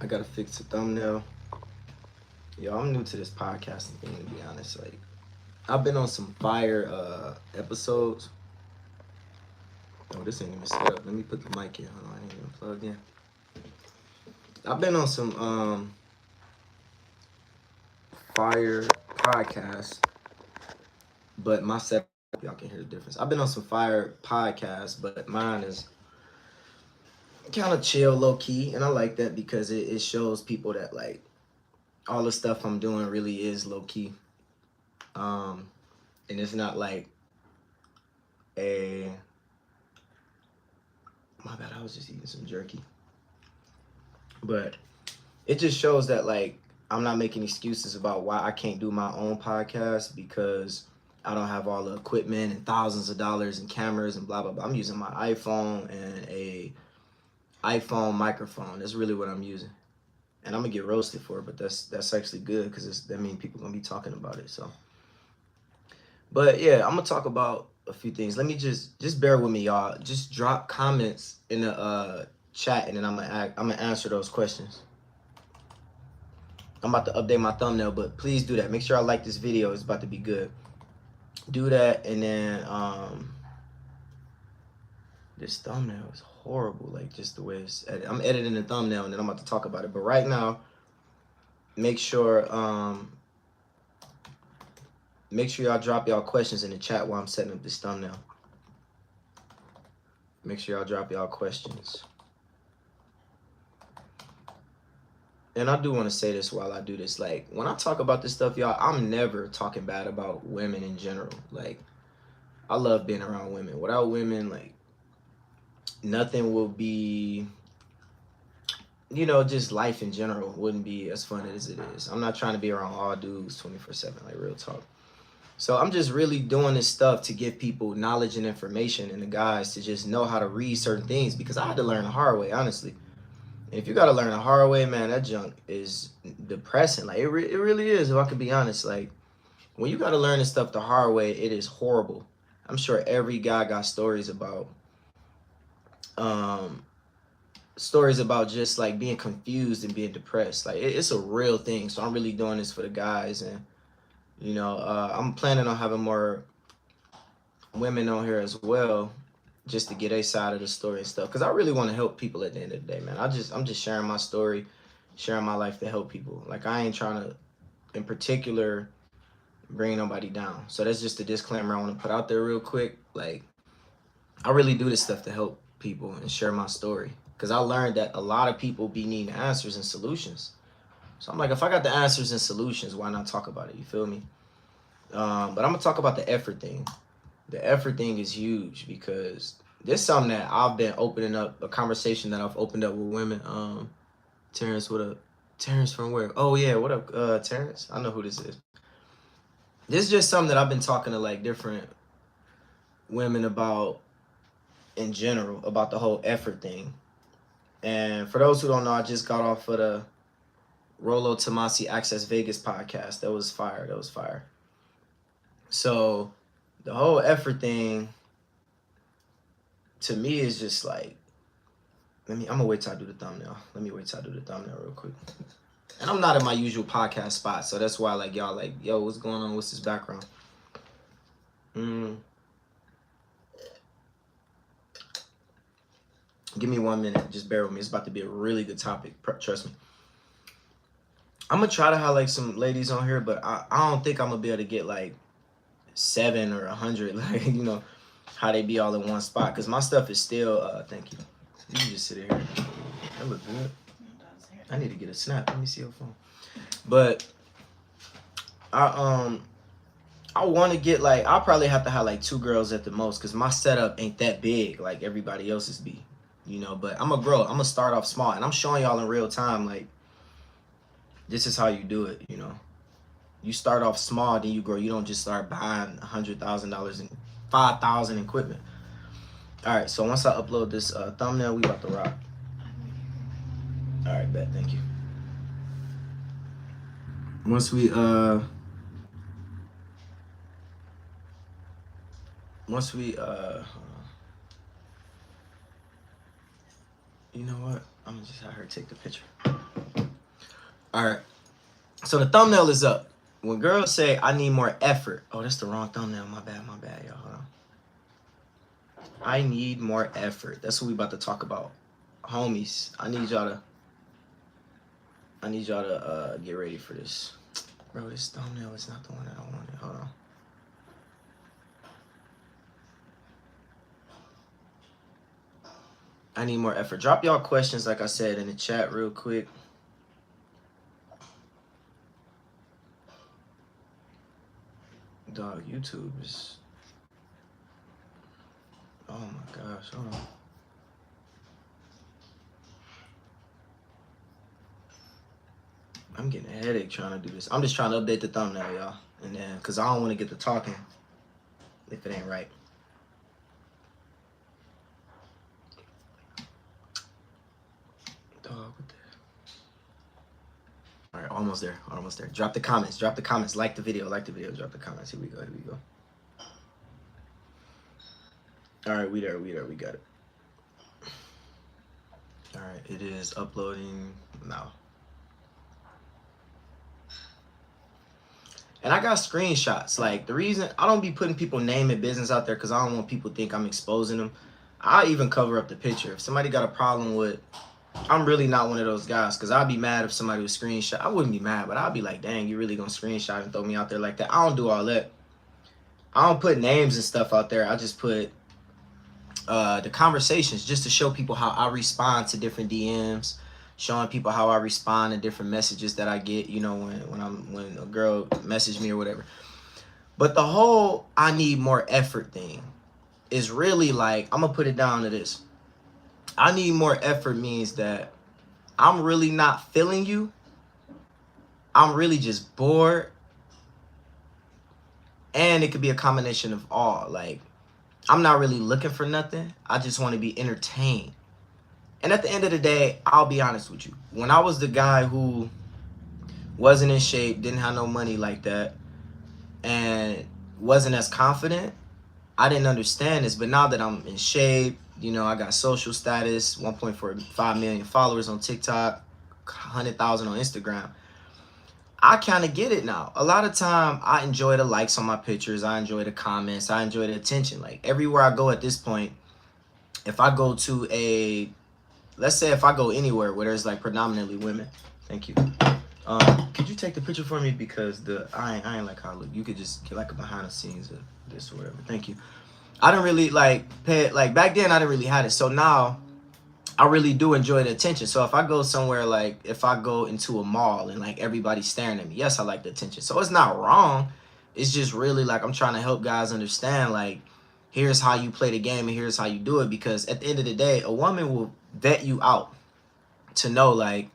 I gotta fix the thumbnail. Yo, I'm new to this podcasting thing, to be honest. Like, I've been on some fire episodes. Oh, this ain't even set up. Let me put the mic in. Hold on, I ain't even plugged in. I've been on some fire podcasts, but my setup, y'all can hear the difference. I've been on some fire podcasts, but mine is kind of chill, low key, and I like that because it shows people that like all the stuff I'm doing really is low key. And it's not like a my bad, I was just eating some jerky. But it just shows that like I'm not making excuses about why I can't do my own podcast because I don't have all the equipment and thousands of dollars and cameras and blah blah blah. I'm using my iPhone and a iPhone microphone. That's really what I'm using. And I'm gonna get roasted for it, but that's actually good because that means people gonna be talking about it. So, but yeah, I'm gonna talk about a few things. Let me just bear with me, y'all. Just drop comments in the chat, and then I'm gonna answer those questions. I'm about to update my thumbnail, but please do that. Make sure I like this video. It's about to be good. Do that, and then this thumbnail is horrible. Like just the way it's edited. I'm editing the thumbnail, and then I'm about to talk about it. But right now, make sure y'all drop y'all questions in the chat while I'm setting up this thumbnail. Make sure y'all drop y'all questions. And I do want to say this while I do this. Like, when I talk about this stuff, y'all, I'm never talking bad about women in general. Like, I love being around women. Without women, like, nothing will be, just life in general wouldn't be as fun as it is. I'm not trying to be around all dudes 24/7, like, real talk. So I'm just really doing this stuff to give people knowledge and information and the guys to just know how to read certain things because I had to learn the hard way, honestly. And if you got to learn the hard way, man, that junk is depressing. Like, it really is, if I could be honest. Like, when you got to learn this stuff the hard way, it is horrible. I'm sure every guy got stories about just, like, being confused and being depressed. Like, it's a real thing. So I'm really doing this for the guys. And, I'm planning on having more women on here as well, just to get a side of the story and stuff, because I really want to help people at the end of the day, man. I'm just sharing my story, sharing my life to help people. Like, I ain't trying to in particular bring nobody down. So that's just a disclaimer I want to put out there real quick. Like, I really do this stuff to help people and share my story, because I learned that a lot of people be needing answers and solutions. So I'm like, if I got the answers and solutions, why not talk about it? You feel me? But I'm gonna talk about the effort thing. The effort thing is huge because this is something that I've been opening up, a conversation that I've opened up with women. Terrence, what up? Terrence from where? Oh yeah, what up, Terrence? I know who this is. This is just something that I've been talking to like different women about in general, about the whole effort thing. And for those who don't know, I just got off of the Rolo Tomasi Access Vegas podcast. That was fire. That was fire. So the whole effort thing to me is just like, I'm gonna wait till I do the thumbnail. Let me wait till I do the thumbnail real quick. And I'm not in my usual podcast spot, so that's why like y'all like, yo, what's going on? What's this background? Give me 1 minute. Just bear with me. It's about to be a really good topic. Trust me. I'm gonna try to have like some ladies on here, but I don't think I'm gonna be able to get like 7 or 100, like, how they be all in one spot. Cause my stuff is still, thank you. You can just sit here. That look good. I need to get a snap. Let me see your phone. But I want to get like, I'll probably have to have like 2 girls at the most, cause my setup ain't that big like everybody else's be, but I'm gonna grow. I'm gonna start off small, and I'm showing y'all in real time like this is how you do it. You start off small, then you grow. You don't just start buying $100,000 and $5,000 equipment. All right, so once I upload this thumbnail, we about to rock. All right, bet. Thank you. Once we you know what? I'm gonna just have her take the picture. All right. So the thumbnail is up. When girls say, I need more effort. Oh, that's the wrong thumbnail. My bad, y'all. Hold on. I need more effort. That's what we about to talk about. Homies, I need y'all to get ready for this. Bro, this thumbnail is not the one that I wanted. Hold on. I need more effort. Drop y'all questions, like I said, in the chat real quick. Dog, YouTube is... Oh my gosh, hold on. I'm getting a headache trying to do this. I'm just trying to update the thumbnail, y'all. And then, because I don't want to get to talking if it ain't right. Dog, what the... All right, almost there. Drop the comments. Like the video. Drop the comments. Here we go. All right, we there. We got it. All right, it is uploading now. And I got screenshots. Like, the reason I don't be putting people name and business out there because I don't want people to think I'm exposing them. I even cover up the picture. If somebody got a problem with, I'm really not one of those guys, because I'd be mad if somebody would screenshot. I wouldn't be mad, but I'd be like, dang, you really gonna screenshot and throw me out there like that? I don't do all that. I don't put names and stuff out there. I just put the conversations just to show people how I respond to different DMs, showing people how I respond to different messages that I get, you know, when a girl messaged me or whatever. But the whole I need more effort thing is really like, I'm gonna put it down to this. I need more effort means that I'm really not feeling you. I'm really just bored. And it could be a combination of all. Like, I'm not really looking for nothing. I just want to be entertained. And at the end of the day, I'll be honest with you. When I was the guy who wasn't in shape, didn't have no money like that, and wasn't as confident, I didn't understand this. But now that I'm in shape, you know, I got social status, 1.45 million followers on TikTok, 100,000 on Instagram. I kind of get it now. A lot of time, I enjoy the likes on my pictures. I enjoy the comments. I enjoy the attention. Like, everywhere I go at this point, if I go to a, let's say if I go anywhere where there's like predominantly women. Thank you. Could you take the picture for me? Because I ain't like how I look. You could just get like a behind the scenes of this or whatever. Thank you. I don't really like pay, like back then I didn't really have it. So now I really do enjoy the attention. So if I go somewhere, like if I go into a mall and like everybody's staring at me, yes, I like the attention. So it's not wrong. It's just really like I'm trying to help guys understand, like, here's how you play the game and here's how you do it. Because at the end of the day, a woman will vet you out to know, like,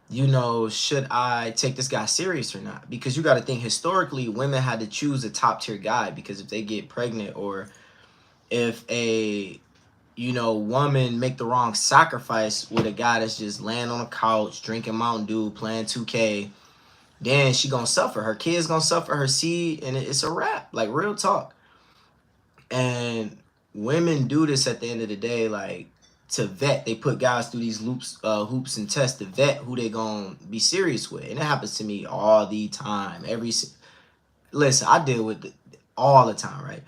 you know, should I take this guy serious or not? Because you got to think historically, women had to choose a top tier guy, because if they get pregnant or if a, you know, woman make the wrong sacrifice with a guy that's just laying on a couch, drinking Mountain Dew, playing 2K, then she gonna suffer. Her kids gonna suffer, her seed, and it's a wrap, like real talk. And women do this at the end of the day, like, to vet. They put guys through these hoops and tests to vet who they gonna be serious with. And it happens to me all the time. Listen, I deal with it all the time, right?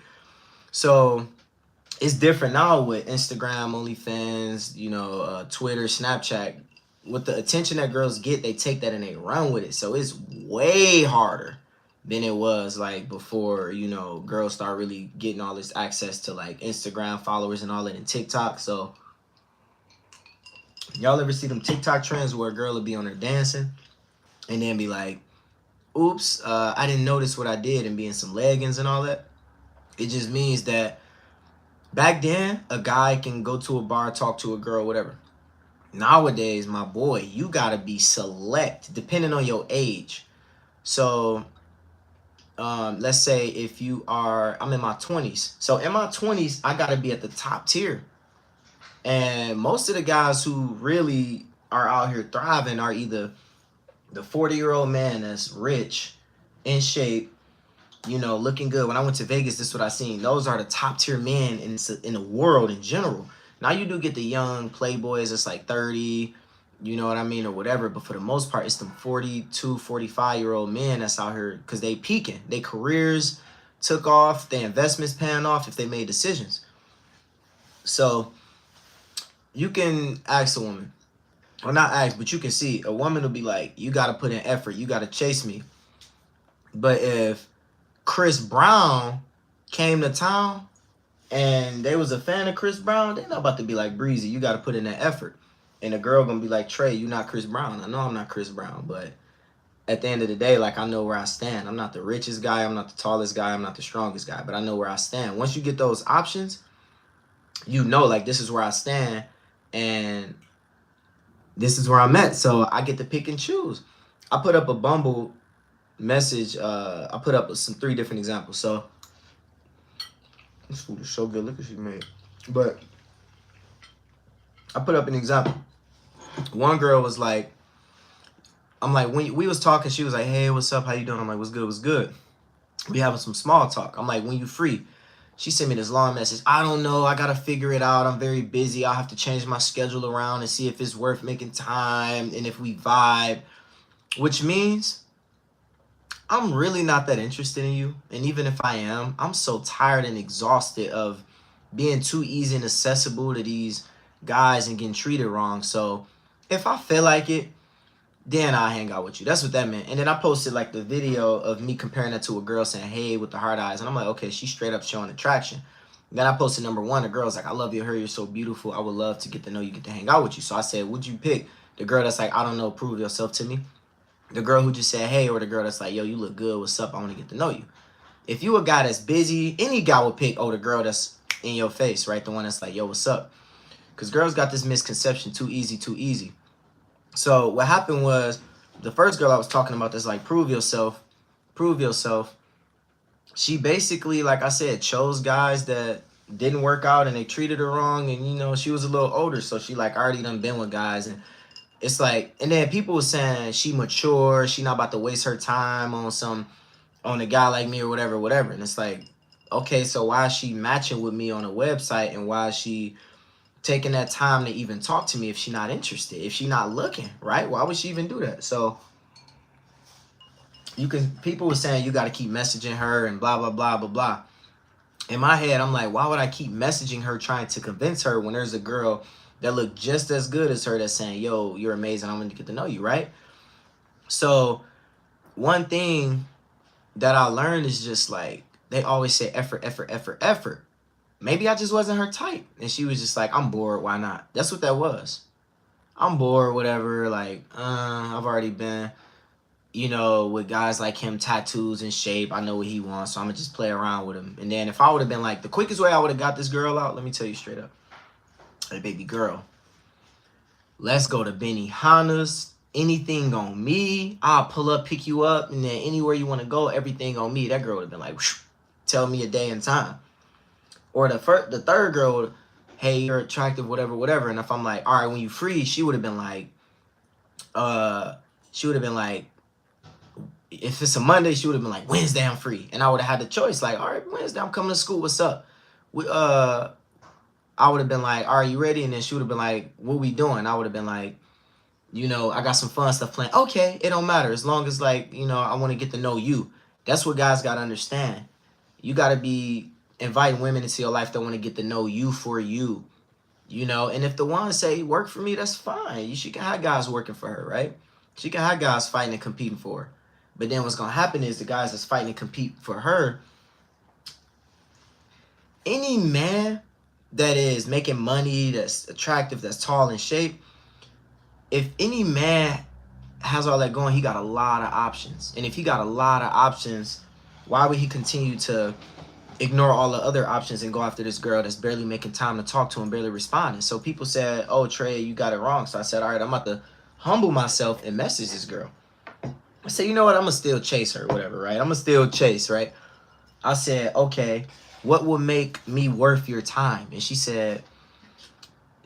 So it's different now with Instagram, OnlyFans, you know, Twitter, Snapchat. With the attention that girls get, they take that and they run with it. So it's way harder than it was like before, you know, girls start really getting all this access to like Instagram followers and all that, and TikTok. So y'all ever see them TikTok trends where a girl will be on there dancing and then be like, oops, I didn't notice what I did, and be in some leggings and all that? It just means that back then, a guy can go to a bar, talk to a girl, whatever. Nowadays, my boy, you gotta be select depending on your age. So let's say if you are, I'm in my 20s. So in my 20s, I gotta be at the top tier. And most of the guys who really are out here thriving are either the 40-year-old man that's rich, in shape, you know, looking good. When I went to Vegas, this is what I seen. Those are the top tier men in the world in general. Now you do get the young playboys that's like 30, you know what I mean, or whatever. But for the most part, it's them 42, 45-year-old men that's out here because they peaking. They careers took off, their investments paying off if they made decisions. So you can ask a woman, or not ask, but you can see a woman will be like, you got to put in effort, you got to chase me. But if Chris Brown came to town and they was a fan of Chris Brown, they're not about to be like, Breezy, you got to put in that effort. And the girl gonna be like, Trey, you not Chris Brown. I know I'm not Chris Brown, but at the end of the day, like, I know where I stand. I'm not the richest guy, I'm not the tallest guy, I'm not the strongest guy, but I know where I stand. Once you get those options, you know, like, this is where I stand and this is where I'm at. So I get to pick and choose. I put up a Bumble message. I put up some 3 different examples. So this food is so good. Look what she made. But I put up an example. One girl was like, I'm like, when we was talking, she was like, hey, what's up? How you doing? I'm like, what's good? What's good? We having some small talk. I'm like, when you free? She sent me this long message. I don't know. I got to figure it out. I'm very busy. I'll have to change my schedule around and see if it's worth making time and if we vibe, which means I'm really not that interested in you. And even if I am, I'm so tired and exhausted of being too easy and accessible to these guys and getting treated wrong. So if I feel like it, then I'll hang out with you. That's what that meant. And then I posted like the video of me comparing that to a girl saying, hey, with the hard eyes. And I'm like, okay, she's straight up showing attraction. Then I posted number 1. The girl's like, I love you, her, you're so beautiful. I would love to get to know you, get to hang out with you. So I said, would you pick the girl that's like, I don't know, prove yourself to me? The girl who just said, hey, or the girl that's like, yo, you look good. What's up? I want to get to know you. If you a guy that's busy, any guy would pick, oh, the girl that's in your face, right? The one that's like, yo, what's up? Because girls got this misconception, too easy, too easy. So what happened was, the first girl I was talking about that's like, prove yourself. She basically, like I said, chose guys that didn't work out and they treated her wrong. And, you know, she was a little older. So she like already done been with guys. And it's like, and then people were saying she mature. She not about to waste her time on a guy like me or whatever. And it's like, okay, so why is she matching with me on a website? And why is she taking that time to even talk to me if she's not interested, if she's not looking, right? Why would she even do that? So people were saying you got to keep messaging her and blah, blah, blah, blah, blah. In my head, I'm like, why would I keep messaging her trying to convince her when there's a girl that look just as good as her that's saying, yo, you're amazing, I'm going to get to know you, right? So one thing that I learned is just like, they always say effort, effort, effort, effort. Maybe I just wasn't her type. And she was just like, I'm bored. Why not? That's what that was. I'm bored, whatever. Like, I've already been, you know, with guys like him, tattoos and shape. I know what he wants, so I'm going to just play around with him. And then if I would have been like, the quickest way I would have got this girl out, let me tell you straight up. Hey, baby girl, let's go to Benihana's. Anything on me. I'll pull up, pick you up, and then anywhere you want to go, everything on me. That girl would have been like, tell me a day and time. Or the third girl would, hey, you're attractive, whatever. And if I'm like, all right, when you free, she would have been like, if it's a Monday, she would have been like, Wednesday, I'm free. And I would have had the choice, like, all right, Wednesday, I'm coming to school. What's up? I would have been like, all right, you ready? And then she would have been like, what we doing? I would have been like, you know, I got some fun stuff planned. Okay, it don't matter. As long as, like, you know, I want to get to know you. That's what guys got to understand. You got to be inviting women into your life that want to get to know you for you. You know, and if the ones say, work for me, that's fine. She can have guys working for her, right? She can have guys fighting and competing for her. But then what's going to happen is the guys that's fighting and compete for her, any man that is making money, that's attractive, that's tall in shape, if any man has all that going, he got a lot of options. And if he got a lot of options, why would he continue to ignore all the other options and go after this girl that's barely making time to talk to him, barely responding? So people said, oh, Trey, you got it wrong. So I said, all right, I'm about to humble myself and message this girl. I said, you know what? I'm going to still chase her, whatever, right? I'm going to still chase, right? I said, okay, what will make me worth your time? And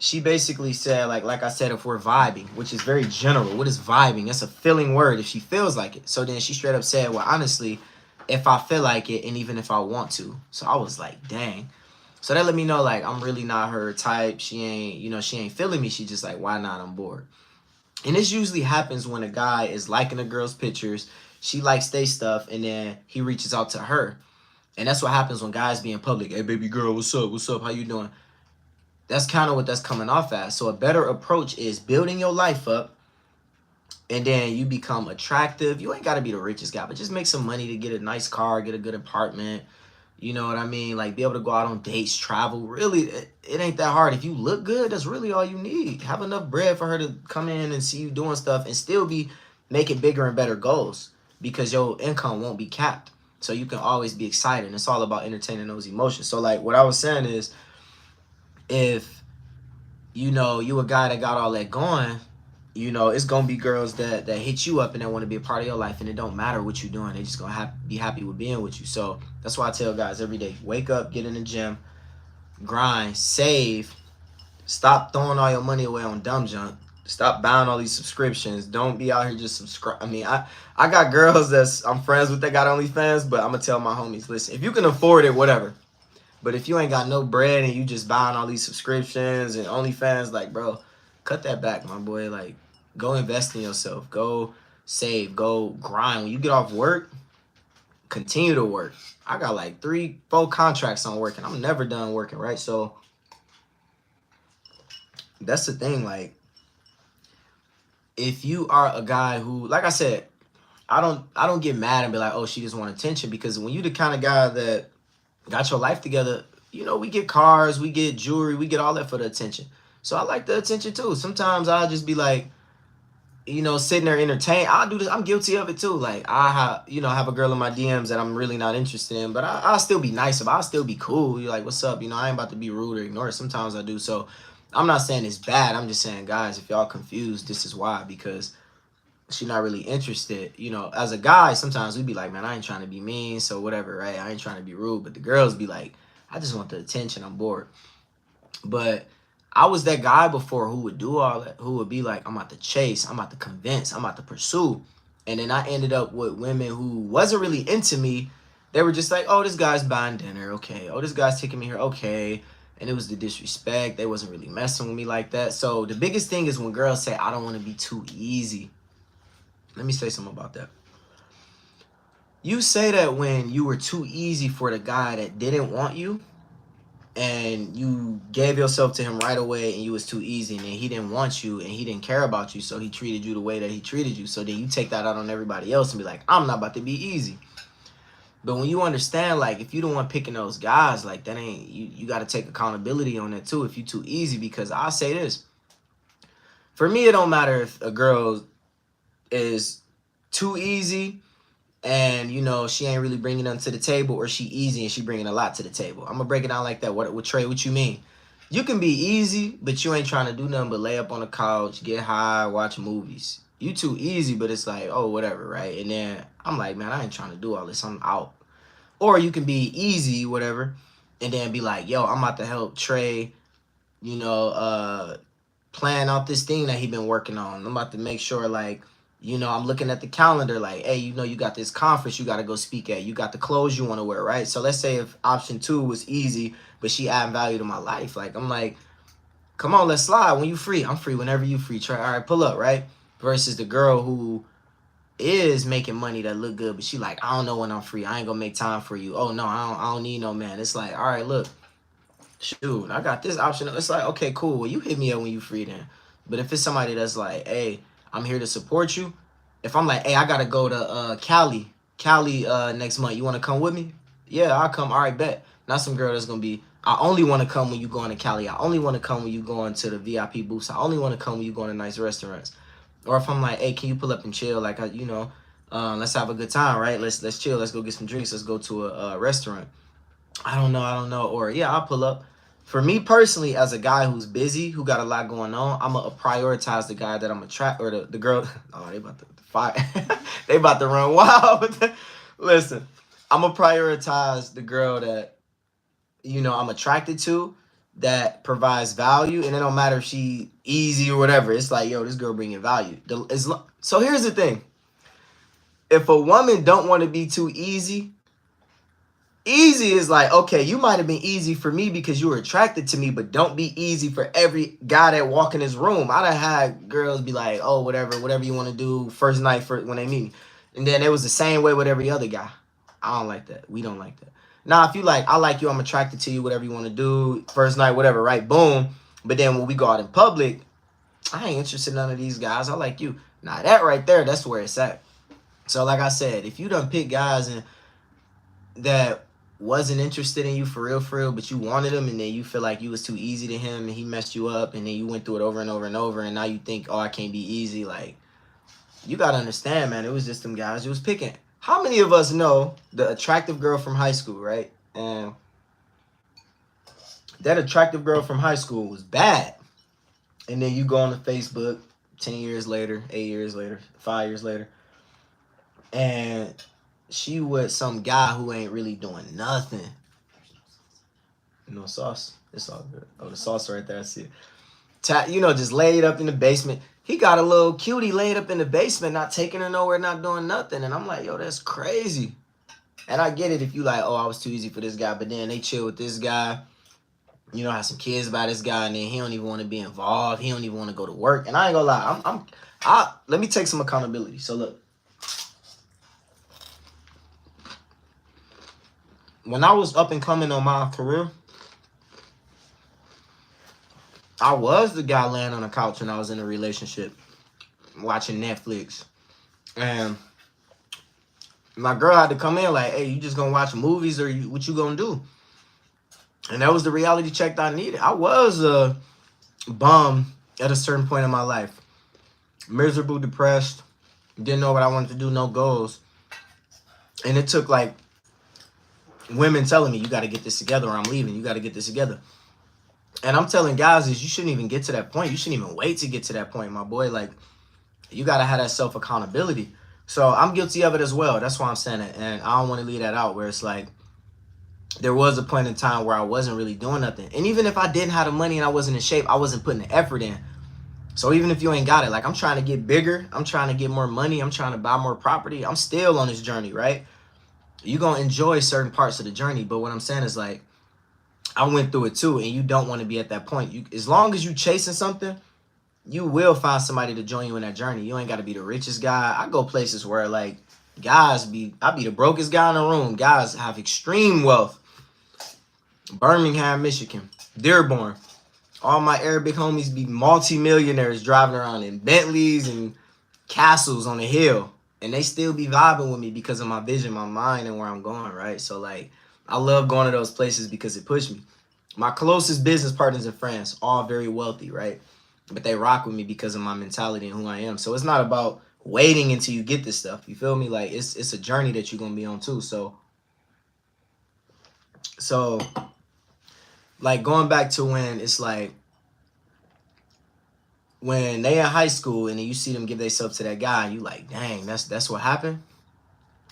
she basically said, like I said, if we're vibing, which is very general. What is vibing? That's a feeling word if she feels like it. So then she straight up said, well, honestly, if I feel like it and even if I want to. So I was like, dang. So that let me know, like, I'm really not her type. She ain't feeling me. She just like, why not? I'm bored. And this usually happens when a guy is liking a girl's pictures, she likes their stuff, and then he reaches out to her. And that's what happens when guys be in public. Hey, baby girl, what's up? What's up? How you doing? That's kind of what that's coming off as. So a better approach is building your life up, and then you become attractive. You ain't got to be the richest guy, but just make some money to get a nice car, get a good apartment. You know what I mean? Like, be able to go out on dates, travel. Really, it ain't that hard. If you look good, that's really all you need. Have enough bread for her to come in and see you doing stuff and still be making bigger and better goals, because your income won't be capped. So you can always be excited. It's all about entertaining those emotions. So like what I was saying is, if you a guy that got all that going, it's gonna be girls that hit you up and that want to be a part of your life, and it don't matter what you're doing. They just gonna be happy with being with you. So that's why I tell guys every day: wake up, get in the gym, grind, save, stop throwing all your money away on dumb junk. Stop buying all these subscriptions. Don't be out here just subscribe. I mean, I got girls I'm friends with that got OnlyFans, but I'm gonna tell my homies, listen, if you can afford it, whatever. But if you ain't got no bread and you just buying all these subscriptions and OnlyFans, like, bro, cut that back, my boy. Like, go invest in yourself. Go save. Go grind. When you get off work, continue to work. I got like 3-4 contracts on working. I'm never done working, right? So that's the thing. Like, if you are a guy who, like I said, I don't get mad and be like, oh, she just want attention, because when you the kind of guy that got your life together, we get cars, we get jewelry, we get all that for the attention. So I like the attention too. Sometimes I'll just be like, sitting there entertained. I'll do this. I'm guilty of it too. Like, I have a girl in my DMs that I'm really not interested in, but I'll still be nice about it. I'll still be cool. You're like, what's up? I ain't about to be rude or ignore it. Sometimes I do. So I'm not saying it's bad. I'm just saying, guys, if y'all confused, this is why, because she's not really interested. As a guy, sometimes we be like, man, I ain't trying to be mean, so whatever, right? I ain't trying to be rude. But the girls be like, I just want the attention. I'm bored. But I was that guy before who would do all that, who would be like, I'm about to chase, I'm about to convince, I'm about to pursue. And then I ended up with women who wasn't really into me. They were just like, oh, this guy's buying dinner, okay. Oh, this guy's taking me here, okay. And it was the disrespect. They wasn't really messing with me like that. So the biggest thing is when girls say, I don't want to be too easy. Let me say something about that. You say that when you were too easy for the guy that didn't want you, and you gave yourself to him right away, and you was too easy, and then he didn't want you and he didn't care about you, so he treated you the way that he treated you. So then you take that out on everybody else and be like, I'm not about to be easy. But when you understand, like, if you don't want picking those guys, like, that ain't, you got to take accountability on that too if you too easy. Because I'll say this, for me, it don't matter if a girl is too easy and she ain't really bringing nothing to the table, or she easy and she bringing a lot to the table. I'm gonna break it down like that. What Trey, what you mean? You can be easy, but you ain't trying to do nothing but lay up on the couch, get high, watch movies. You too easy, but it's like, oh, whatever, right? And then I'm like, man, I ain't trying to do all this, I'm out. Or you can be easy, whatever, and then be like, yo, I'm about to help Trey, plan out this thing that he been working on. I'm about to make sure, like, I'm looking at the calendar like, hey, you got this conference you got to go speak at. You got the clothes you want to wear, right? So let's say if option 2 was easy, but she adding value to my life. Like, I'm like, come on, let's slide. When you free, I'm free whenever you free. Try, all right, pull up, right? Versus the girl who is making money that look good, but she like, I don't know when I'm free. I ain't going to make time for you. Oh, no, I don't need no man. It's like, all right, look, shoot, I got this option. It's like, okay, cool. Well, you hit me up when you free then. But if it's somebody that's like, hey, I'm here to support you. If I'm like, hey, I gotta go to Cali next month. You wanna come with me? Yeah, I'll come. All right, bet. Not some girl that's gonna be, I only wanna come when you going to Cali. I only wanna come when you going to the VIP booths. I only wanna come when you going to nice restaurants. Or if I'm like, hey, can you pull up and chill? Like, let's have a good time, right? Let's chill. Let's go get some drinks. Let's go to a restaurant. I don't know. Or yeah, I'll pull up. For me personally, as a guy who's busy, who got a lot going on, I'm going to prioritize the guy that I'm attract, or the girl. Oh, they about to fight. They about to run wild. Listen, I'm going to prioritize the girl that, I'm attracted to, that provides value. And it don't matter if she easy or whatever. It's like, yo, this girl bringing value. So here's the thing. If a woman don't want to be too easy, Easy is like, okay, you might have been easy for me because you were attracted to me, but don't be easy for every guy that walk in his room. I done had girls be like, oh, whatever you want to do first night for when they meet me. And then it was the same way with every other guy. I don't like that. We don't like that. Now, if you like, I like you, I'm attracted to you, whatever you want to do, first night, whatever, right? Boom. But then when we go out in public, I ain't interested in none of these guys. I like you. Now, that right there, that's where it's at. So, like I said, if you done pick guys and that wasn't interested in you for real, but you wanted him, and then you feel like you was too easy to him, and he messed you up, and then you went through it over and over and over, and now you think, oh, I can't be easy. Like, you gotta understand, man, it was just them guys you was picking. How many of us know the attractive girl from high school, right? And that attractive girl from high school was bad. And then you go on to Facebook 10 years later, 8 years later, 5 years later, and she with some guy who ain't really doing nothing. No sauce. It's all good. Oh, the sauce right there. I see it. You know, just laid up in the basement. He got a little cutie laid up in the basement, not taking her nowhere, not doing nothing. And I'm like, yo, that's crazy. And I get it if you like, oh, I was too easy for this guy. But then they chill with this guy. You know, have some kids by this guy. And then he don't even want to be involved. He don't even want to go to work. And I ain't gonna lie. Let me take some accountability. So look. When I was up and coming on my career, I was the guy laying on the couch when I was in a relationship, watching Netflix. And my girl had to come in like, hey, you just gonna watch movies or what you gonna do? And that was the reality check that I needed. I was a bum at a certain point in my life. Miserable, depressed, didn't know what I wanted to do, no goals. And it took like women telling me, you got to get this together or I'm leaving. You got to get this together. And I'm telling guys is you shouldn't even get to that point. You shouldn't even wait to get to that point, my boy. Like, you got to have that self-accountability. So I'm guilty of it as well. That's why I'm saying it. And I don't want to leave that out where it's like, there was a point in time where I wasn't really doing nothing. And even if I didn't have the money and I wasn't in shape, I wasn't putting the effort in. So even if you ain't got it, like I'm trying to get bigger. I'm trying to get more money. I'm trying to buy more property. I'm still on this journey, right? You're going to enjoy certain parts of the journey. But what I'm saying is like, I went through it too. And you don't want to be at that point. As long as you chasing something, you will find somebody to join you in that journey. You ain't got to be the richest guy. I go places where like I be the brokest guy in the room. Guys have extreme wealth. Birmingham, Michigan, Dearborn. All my Arabic homies be multi-millionaires driving around in Bentleys and castles on the hill. And they still be vibing with me because of my vision, my mind, and where I'm going, right? So, like, I love going to those places because it pushed me. My closest business partners in France, all very wealthy, right? But they rock with me because of my mentality and who I am. So, it's not about waiting until you get this stuff. You feel me? Like, it's a journey that you're going to be on, too. So, like, going back to when it's like, when they in high school and then you see them give themselves to that guy, you like, dang, that's what happened.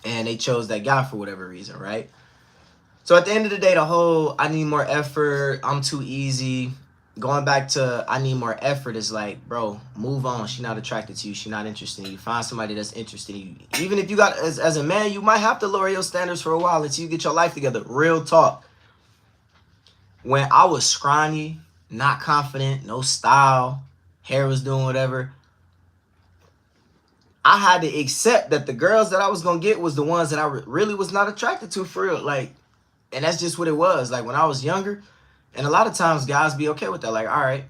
And they chose that guy for whatever reason, right? So at the end of the day, the whole I need more effort, I'm too easy, going back to I need more effort is like, bro, move on. She's not attracted to you. She's not interested in you. Find somebody that's interested in you. Even if you got, as a man, you might have to lower your standards for a while until you get your life together. Real talk. When I was scrawny, not confident, no style, hair was doing whatever, I had to accept that the girls that I was going to get was the ones that I really was not attracted to for real. Like, and that's just what it was. Like, when I was younger, and a lot of times guys be okay with that. Like, all right.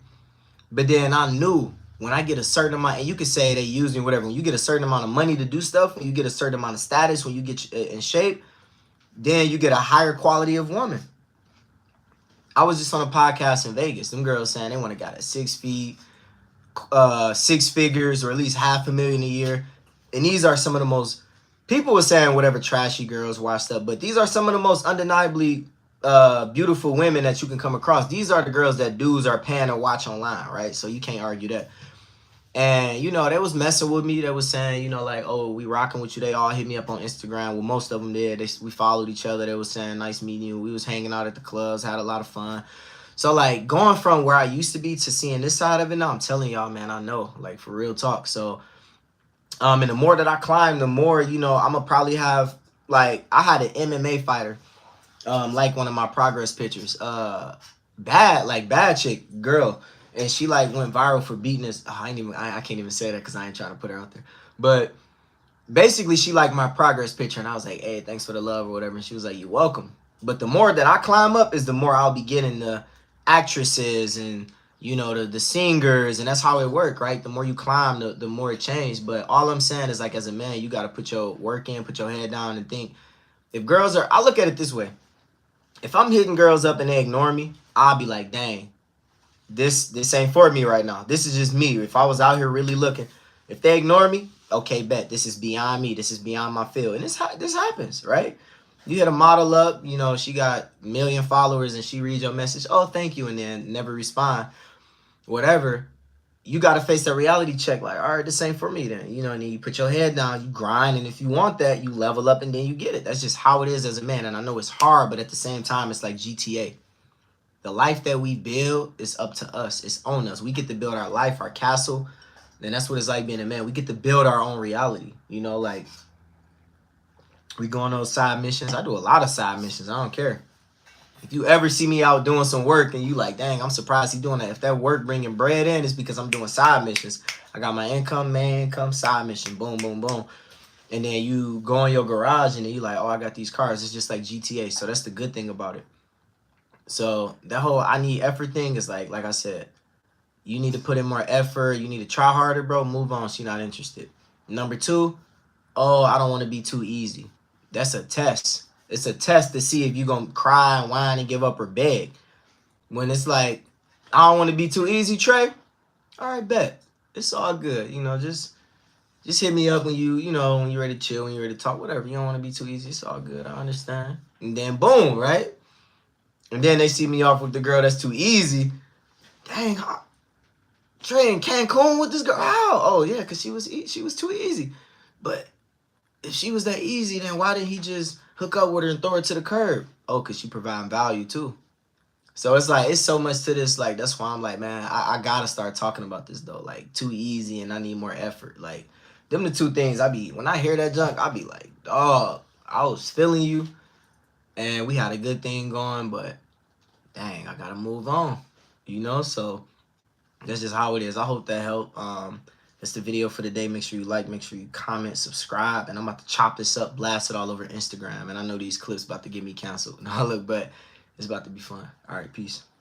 But then I knew when I get a certain amount, and you could say they use me, whatever. When you get a certain amount of money to do stuff, when you get a certain amount of status, when you get in shape, then you get a higher quality of woman. I was just on a podcast in Vegas. Them girls saying they want a guy that's 6 feet, 6 figures, or at least $500,000 a year. And these are some of the most, people were saying whatever trashy girls washed up, but these are some of the most undeniably beautiful women that you can come across. These are the girls that dudes are paying to watch online, right? So you can't argue that. And, you know, they was messing with me. They was saying, you know, like, oh, we rocking with you. They all hit me up on Instagram. Well, most of them did. We followed each other. They was saying, nice meeting you. We was hanging out at the clubs, had a lot of fun. So, like, going from where I used to be to seeing this side of it now, I'm telling y'all, man, I know, like, for real talk. So, and the more that I climb, the more, you know, I'm going to probably have, like, I had an MMA fighter. like one of my progress pictures. Bad chick girl, and she like went viral for beating us. Oh, I can't even say that because I ain't trying to put her out there. But basically, she liked my progress picture, and I was like, "Hey, thanks for the love or whatever." And she was like, "You're welcome." But the more that I climb up, is the more I'll be getting the actresses and the singers, and that's how it work, right? The more you climb, the more it changed. But all I'm saying is, like, as a man, you got to put your work in, put your head down, and think. If girls are, I look at it this way: if I'm hitting girls up and they ignore me, I'll be like, dang, this ain't for me right now. This is just me. If I was out here really looking, if they ignore me, okay, bet this is beyond me. This is beyond my field, and this happens, right? You hit a model up, she got 1 million followers, and she reads your message, oh, thank you, and then never respond, whatever. You got to face that reality check, like, all right, this ain't for me then, and then you put your head down, you grind, and if you want that, you level up, and then you get it. That's just how it is as a man, and I know it's hard, but at the same time, it's like GTA. The life that we build is up to us. It's on us. We get to build our life, our castle, and that's what it's like being a man. We get to build our own reality, like, we go on those side missions. I do a lot of side missions. I don't care. If you ever see me out doing some work and you like, dang, I'm surprised he's doing that. If that work bringing bread in, it's because I'm doing side missions. I got my income, main income, side mission, boom, boom, boom. And then you go in your garage and then you like, oh, I got these cars. It's just like GTA. So that's the good thing about it. So that whole I need effort thing is like I said, you need to put in more effort. You need to try harder, bro. Move on so you're not interested. Number 2, oh, I don't want to be too easy. That's a test. It's a test to see if you're going to cry and whine and give up or beg. When it's like, I don't want to be too easy, Trey. All right, bet. It's all good. Just hit me up when when you're ready to chill, when you're ready to talk, whatever. You don't want to be too easy. It's all good. I understand. And then boom, right? And then they see me off with the girl that's too easy. Dang, Trey in Cancun with this girl. How? Oh, yeah, because she was too easy. But if she was that easy, then why didn't he just hook up with her and throw her to the curb? Oh, because she providing value too. So it's like, it's so much to this. Like, that's why I'm like, man, I got to start talking about this, though. Like, too easy and I need more effort. Like, them the two things when I hear that junk, I be like, dog, I was feeling you. And we had a good thing going, but dang, I got to move on. So that's just how it is. I hope that helped. That's the video for the day. Make sure you like, make sure you comment, subscribe, and I'm about to chop this up, blast it all over Instagram. And I know these clips about to get me canceled. No, look, but it's about to be fun. All right, peace.